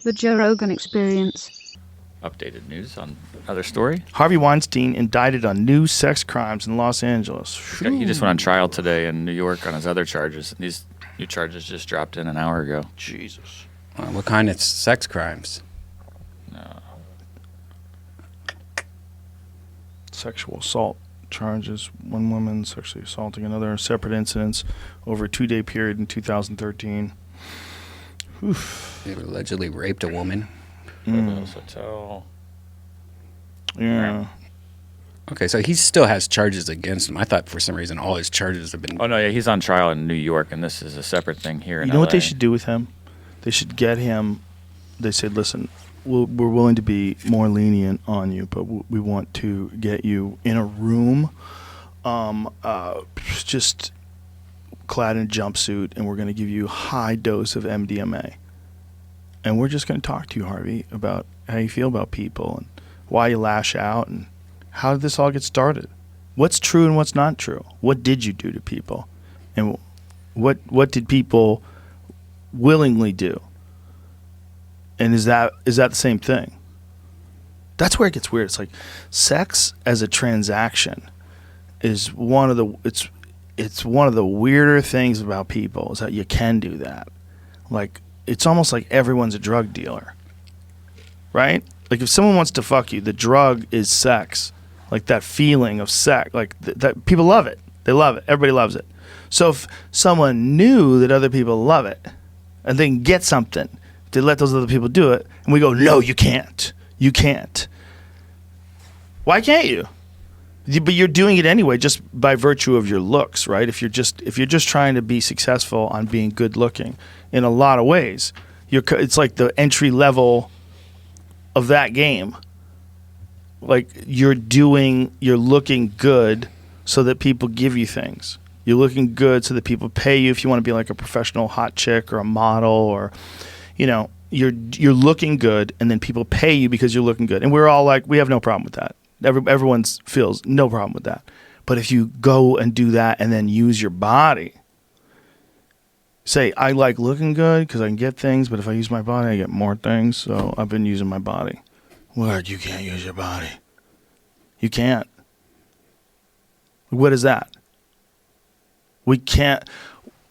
The Joe Rogan Experience. Updated news on another story. Harvey Weinstein indicted on new sex crimes in Los Angeles. He just went on trial today in New York on his other charges. These new charges just dropped in an hour ago. Jesus. What kind of sex crimes? Sexual assault charges. One woman sexually assaulting another in separate incidents over a 2-day period in 2013. Oof. They allegedly raped a woman. Hotel. Yeah. Okay, so he still has charges against him. I thought for some reason all his charges have been... Oh, no, yeah, he's on trial in New York, and this is a separate thing here in You know what LA. they should do with him? They should get him. They said, listen, we're willing to be more lenient on you, but we want to get you in a room, just clad in a jumpsuit, and we're going to give you a high dose of MDMA. And we're just going to talk to you, Harvey, about how you feel about people and why you lash out and how did this all get started? What's true and what's not true? What did you do to people? And what did people willingly do? And is that the same thing? That's where it gets weird. It's like sex as a transaction is one of the weirder things about people is that you can do that. Like it's almost like everyone's a drug dealer. Right? Like if someone wants to fuck you, the drug is sex. Like that feeling of sex, like that people love it. They love it. Everybody loves it. So if someone knew that other people love it and they can get something, they let those other people do it, and we go, no, you can't. You can't. Why can't you? But you're doing it anyway, just by virtue of your looks, right? If you're just trying to be successful on being good looking, in a lot of ways, it's like the entry level of that game. Like you're looking good so that people give you things. You're looking good so that people pay you if you want to be like a professional hot chick or a model or, you know, you're looking good and then people pay you because you're looking good. And we're all like, we have no problem with that. Everyone feels no problem with that. But if you go and do that and then use your body, say, I like looking good because I can get things, but if I use my body, I get more things. So I've been using my body. What? You can't use your body. You can't. What is that? We can't.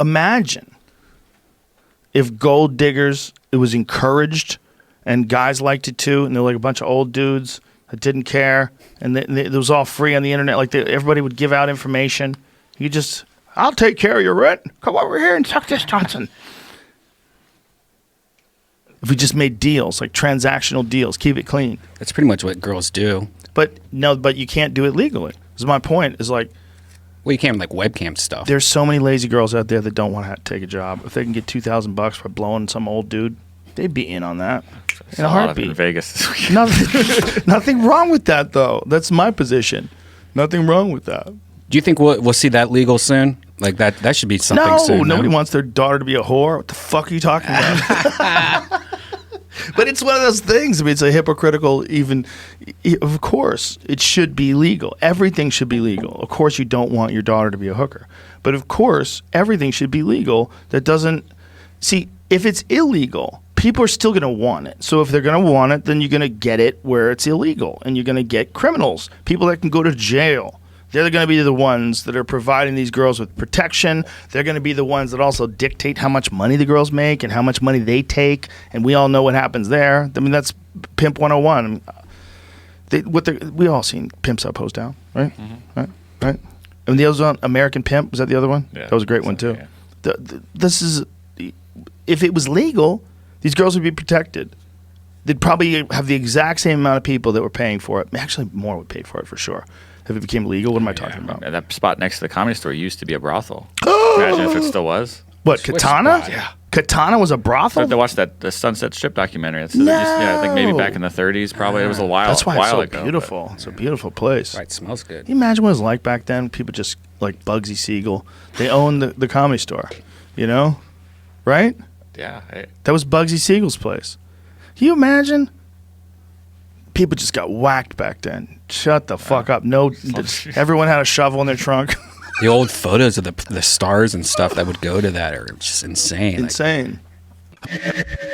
Imagine if gold diggers, it was encouraged and guys liked it too, and they're like a bunch of old dudes that didn't care, and it was all free on the internet. Like everybody would give out information. You just, I'll take care of your rent. Come over here and suck this Johnson. If we just made deals, like transactional deals, keep it clean. That's pretty much what girls do. But you can't do it legally. Because my point is like, well, you can't like webcam stuff. There's so many lazy girls out there that don't want to take a job. If they can get $2,000 for blowing some old dude, they'd be in on that. In a heartbeat. In Vegas this week. Nothing wrong with that, though. That's my position. Nothing wrong with that. Do you think we'll see that legal soon? Like that should be something soon. No, nobody wants their daughter to be a whore. What the fuck are you talking about? But it's one of those things. I mean, it's a hypocritical even. Of course, it should be legal. Everything should be legal. Of course, you don't want your daughter to be a hooker. But of course, everything should be legal that doesn't... See, if it's illegal, people are still going to want it. So if they're going to want it, then you're going to get it where it's illegal. And you're going to get criminals, people that can go to jail. They're going to be the ones that are providing these girls with protection. They're going to be the ones that also dictate how much money the girls make and how much money they take. And we all know what happens there. I mean, that's Pimp 101. We all seen Pimps Up, Hose Down, right? Mm-hmm. Right. And the other one, American Pimp, was that the other one? Yeah, that was a great one too. Yeah. This is, if it was legal, these girls would be protected. They'd probably have the exact same amount of people that were paying for it. Actually, more would pay for it for sure. If it became legal, what am I talking about? That spot next to the Comedy Store used to be a brothel. Imagine if it still was. What, Katana? Spot. Yeah. Katana was a brothel? I watched the Sunset Strip documentary. I think maybe back in the 30s, probably. It was a while That's why it's so ago, beautiful. It's a beautiful place. Right, smells good. Can you imagine what it was like back then? People just, like Bugsy Siegel. They owned the Comedy Store, you know? Right? Yeah. That was Bugsy Siegel's place. Can you imagine? People just got whacked back then. Shut the fuck up. No, everyone had a shovel in their trunk. The old photos of the stars and stuff that would go to that are just insane. Insane. Like,